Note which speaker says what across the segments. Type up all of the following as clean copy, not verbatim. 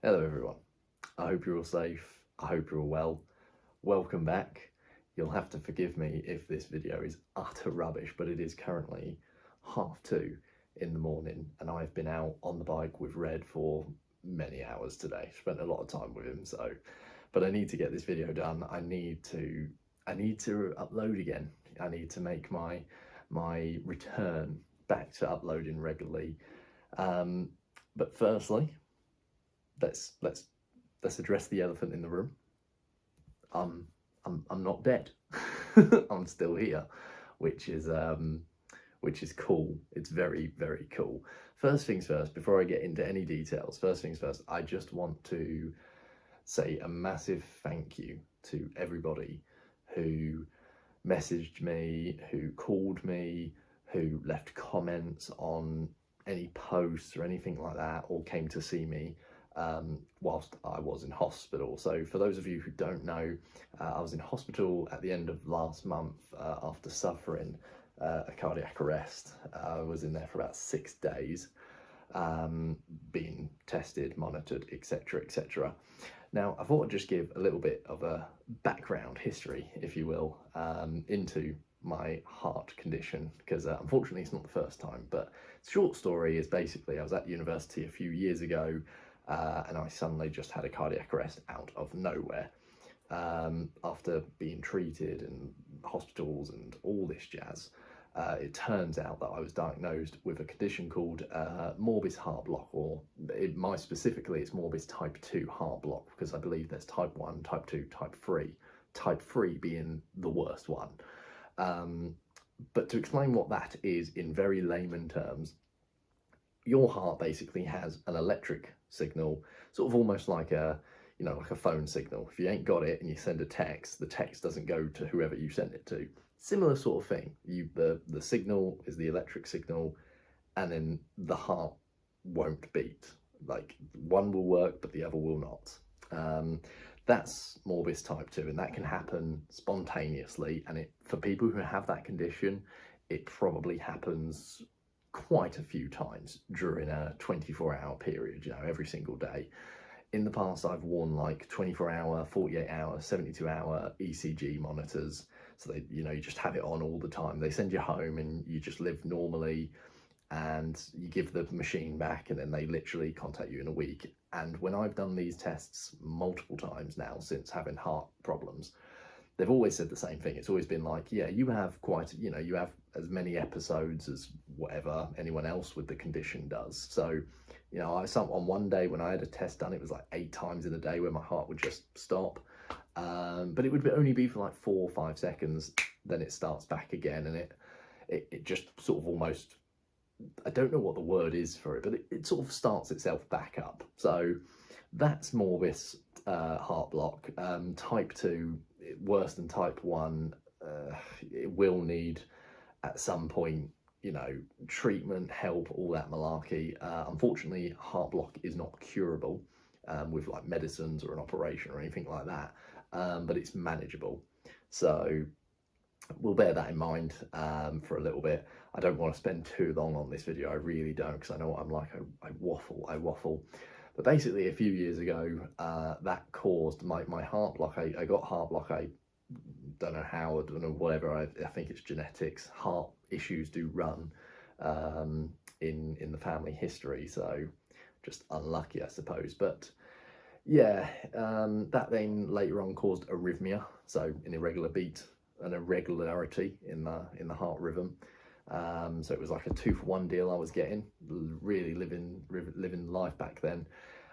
Speaker 1: Hello everyone, I hope you're all safe, I hope you're all well. Welcome back. You'll have to forgive me if this video is utter rubbish, but it is currently 2:30 in the morning and I've been out on the bike with Red for many hours today. Spent a lot of time with him, but I need to get this video done. I need to upload again. I need to make my return back to uploading regularly. But firstly, let's address the elephant in the room. I'm not dead. I'm still here, which is cool. It's very, very cool. First things first, before I get into any details, I just want to say a massive thank you to everybody who messaged me, who called me, who left comments on any posts or anything like that, or came to see me whilst I was in hospital. So for those of you who don't know, I was in hospital at the end of last month after suffering a cardiac arrest. I was in there for about 6 days, being tested, monitored, etc, etc. Now, I thought I'd just give a little bit of a background history, if you will, into my heart condition, because unfortunately it's not the first time, but the short story is basically I was at university a few years ago and I suddenly just had a cardiac arrest out of nowhere. After being treated in hospitals and all this jazz, it turns out that I was diagnosed with a condition called Morbis heart block, or specifically it's Morbis type 2 heart block, because I believe there's type 1, type 2, type 3, type 3 being the worst one. But to explain what that is in very layman terms, your heart basically has an electric signal, sort of almost like a phone signal. If you ain't got it and you send a text, the text doesn't go to whoever you send it to. Similar sort of thing. The signal is the electric signal, and then the heart won't beat. Like, one will work, but the other will not. That's Morbis type 2, and that can happen spontaneously. And for people who have that condition, it probably happens quite a few times during a 24-hour period, every single day. In the past, I've worn like 24-hour, 48-hour, 72-hour ECG monitors. So they, you just have it on all the time. They send you home and you just live normally, and you give the machine back, and then they literally contact you in a week. And when I've done these tests multiple times now since having heart problems, they've always said the same thing. It's always been like, yeah, you have you have as many episodes as whatever anyone else with the condition does. So, on one day when I had a test done, it was like 8 times in a day where my heart would just stop. But it would only be for like 4 or 5 seconds, then it starts back again, and it just sort of almost, I don't know what the word is for it, but it sort of starts itself back up. So that's Morbis heart block. Type 2, worse than type 1. It will need at some point, treatment, help, all that malarkey. Unfortunately, heart block is not curable with like medicines or an operation or anything like that, but it's manageable. So we'll bear that in mind for a little bit. I don't want to spend too long on this video, I really don't, because I know what I'm like. I waffle. But basically, a few years ago, that caused my heart block. I got heart block. I don't know how, I don't know, whatever. I think it's genetics. Heart issues do run in the family history, so just unlucky, I suppose. But yeah, that then later on caused arrhythmia, so an irregular beat, an irregularity in the heart rhythm. So it was like a 2-for-1 deal I was getting, really living life back then.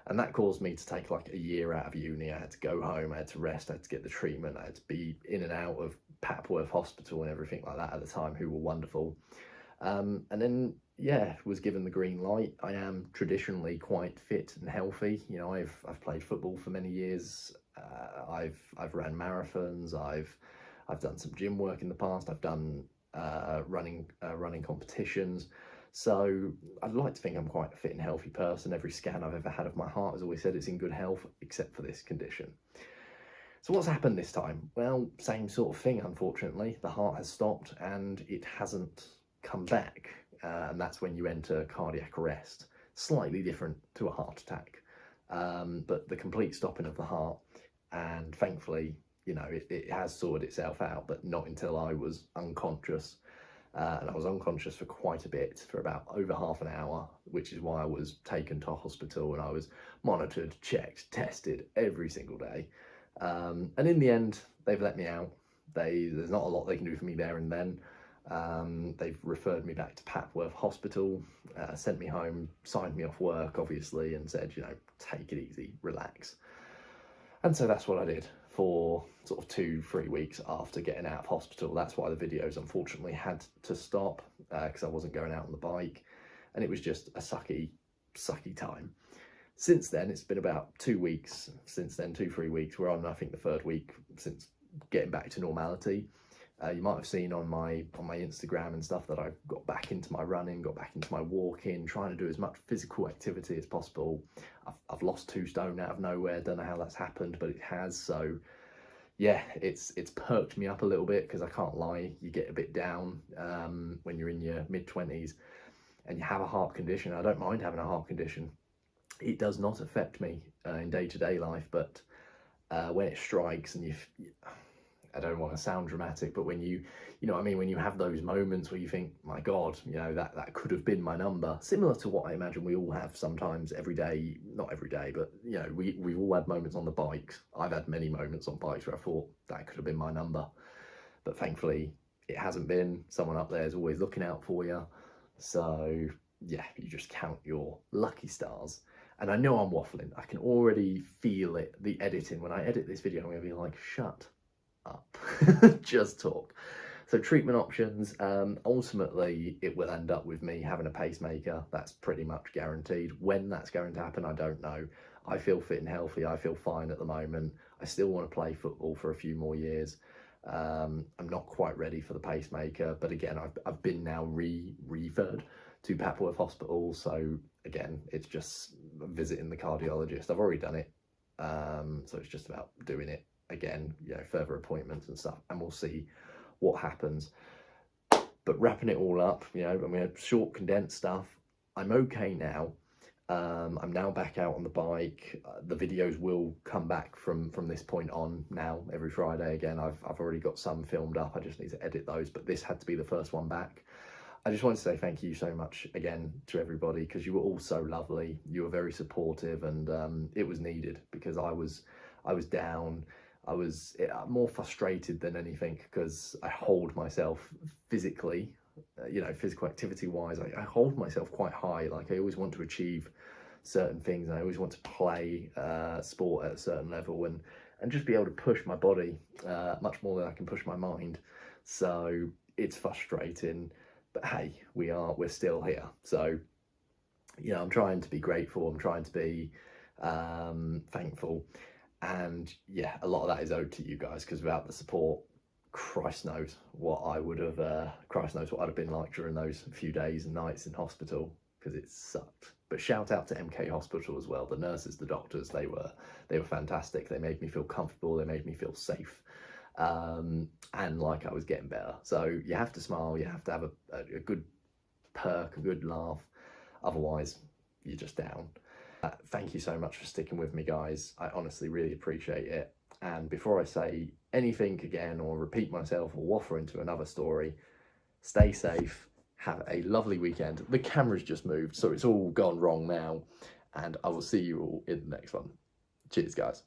Speaker 1: And that caused me to take like a year out of uni. I had to go home, I had to rest, I had to get the treatment, I had to be in and out of Papworth Hospital and everything like that at the time, who were wonderful. And then, yeah, was given the green light. I am traditionally quite fit and healthy. I've played football for many years. I've ran marathons. I've done some gym work in the past. I've done running competitions. So I'd like to think I'm quite a fit and healthy person. Every scan I've ever had of my heart has always said it's in good health, except for this condition. So what's happened this time? Well, same sort of thing, unfortunately. The heart has stopped and it hasn't come back. And that's when you enter cardiac arrest. Slightly different to a heart attack. but the complete stopping of the heart. And thankfully, you know, it has sorted itself out, but not until I was unconscious. And I was unconscious for quite a bit, for about over half an hour, which is why I was taken to hospital and I was monitored, checked, tested every single day. And in the end, they've let me out. There's not a lot they can do for me there and then. They've referred me back to Papworth Hospital, sent me home, signed me off work, obviously, and said, you know, take it easy, relax. And so that's what I did for sort of 2-3 weeks after getting out of hospital. That's why the videos unfortunately had to stop, because I wasn't going out on the bike, and it was just a sucky time. Since then, it's been about 2 weeks since then, 2-3 weeks. We're on, I think, the third week since getting back to normality. You might have seen on my Instagram and stuff that I've got back into my running, got back into my walking, trying to do as much physical activity as possible. I've lost 2 stone out of nowhere. Don't know how that's happened, but it has. So yeah, it's perked me up a little bit, because I can't lie, you get a bit down when you're in your mid-20s and you have a heart condition. I don't mind having a heart condition. It does not affect me in day-to-day life, but when it strikes and I don't want to sound dramatic, but when you know what I mean, when you have those moments where you think, my God, you know, that could have been my number, similar to what I imagine we all have sometimes every day, not every day, but, you know, we've all had moments on the bikes. I've had many moments on bikes where I thought that could have been my number, but thankfully it hasn't been. Someone up there is always looking out for you. So yeah, you just count your lucky stars. And I know I'm waffling. I can already feel it, the editing. When I edit this video, I'm going to be like, shut up, just talk. So treatment options, ultimately it will end up with me having a pacemaker. That's pretty much guaranteed. When that's going to happen, I don't know. I feel fit and healthy. I feel fine at the moment. I still want to play football for a few more years. I'm not quite ready for the pacemaker, but again, I've been now referred to Papworth Hospital. So again, it's just visiting the cardiologist. I've already done it. So it's just about doing it again, you know, further appointments and stuff, and we'll see what happens. But wrapping it all up, you know, I mean, short condensed stuff, I'm okay now. I'm now back out on the bike. The videos will come back from this point on now every Friday again. I've already got some filmed up. I just need to edit those, but this had to be the first one back. I just wanted to say thank you so much again to everybody, because you were all so lovely. You were very supportive, and it was needed, because I was down. I was more frustrated than anything, because I hold myself physically, you know, physical activity wise, I hold myself quite high. Like, I always want to achieve certain things, and I always want to play sport at a certain level, and just be able to push my body much more than I can push my mind. So it's frustrating, but hey, we're still here. So, you know, I'm trying to be grateful. I'm trying to be thankful. And yeah, a lot of that is owed to you guys, because without the support, Christ knows what I would have, Christ knows what I'd have been like during those few days and nights in hospital, because it sucked. But shout out to MK Hospital as well. The nurses, the doctors, they were fantastic. They made me feel comfortable. They made me feel safe, and like I was getting better. So you have to smile. You have to have a good perk, a good laugh. Otherwise, you're just down. Thank you so much for sticking with me, guys. I honestly really appreciate it. And before I say anything again, or repeat myself, or waffle into another story, stay safe, have a lovely weekend. The camera's just moved, so it's all gone wrong now, and I will see you all in the next one. Cheers, guys.